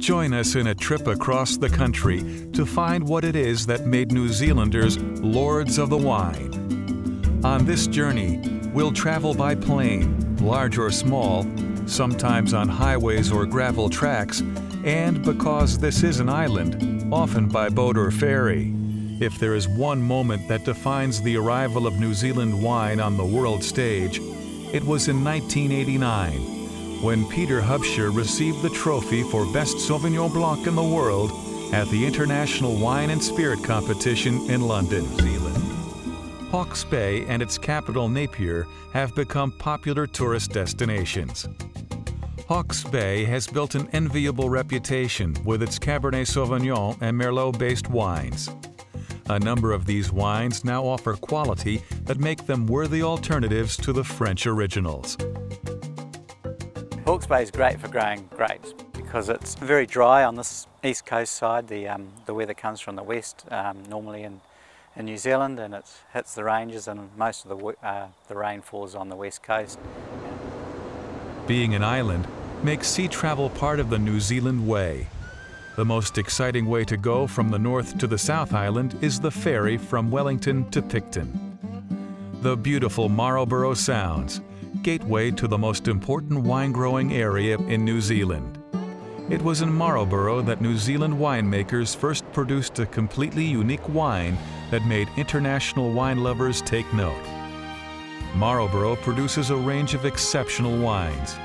Join us in a trip across the country to find what it is that made New Zealanders lords of the wine. On this journey, we'll travel by plane, large or small, sometimes on highways or gravel tracks, and because this is an island, often by boat or ferry. If there is one moment that defines the arrival of New Zealand wine on the world stage, it was in 1989, when Peter Hubscher received the trophy for Best Sauvignon Blanc in the world at the International Wine and Spirit Competition in London, New Zealand. Hawke's Bay and its capital Napier have become popular tourist destinations. Hawke's Bay has built an enviable reputation with its Cabernet Sauvignon and Merlot-based wines. A number of these wines now offer quality that make them worthy alternatives to the French originals. Hawke's Bay is great for growing grapes because it's very dry on this east coast side. The weather comes from the west, normally in New Zealand, and it hits the ranges, and most of the rain falls on the west coast. Being an island makes sea travel part of the New Zealand way. The most exciting way to go from the North to the South Island is the ferry from Wellington to Picton. The beautiful Marlborough Sounds, gateway to the most important wine-growing area in New Zealand. It was in Marlborough that New Zealand winemakers first produced a completely unique wine that made international wine lovers take note. Marlborough produces a range of exceptional wines,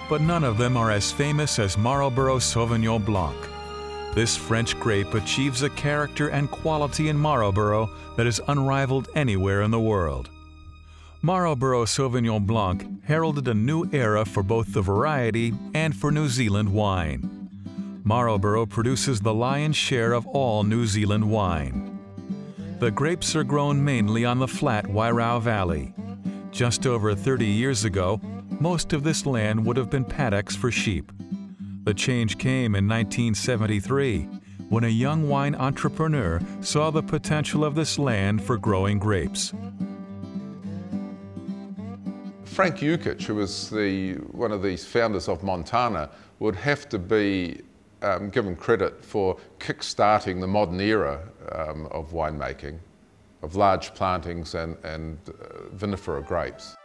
but none of them are as famous as Marlborough Sauvignon Blanc. This French grape achieves a character and quality in Marlborough that is unrivaled anywhere in the world. Marlborough Sauvignon Blanc heralded a new era for both the variety and for New Zealand wine. Marlborough produces the lion's share of all New Zealand wine. The grapes are grown mainly on the flat Wairau Valley. Just over 30 years ago, most of this land would have been paddocks for sheep. The change came in 1973, when a young wine entrepreneur saw the potential of this land for growing grapes. Frank Yukich, who was one of these founders of Montana, would have to be given credit for kick-starting the modern era of winemaking, of large plantings and vinifera grapes.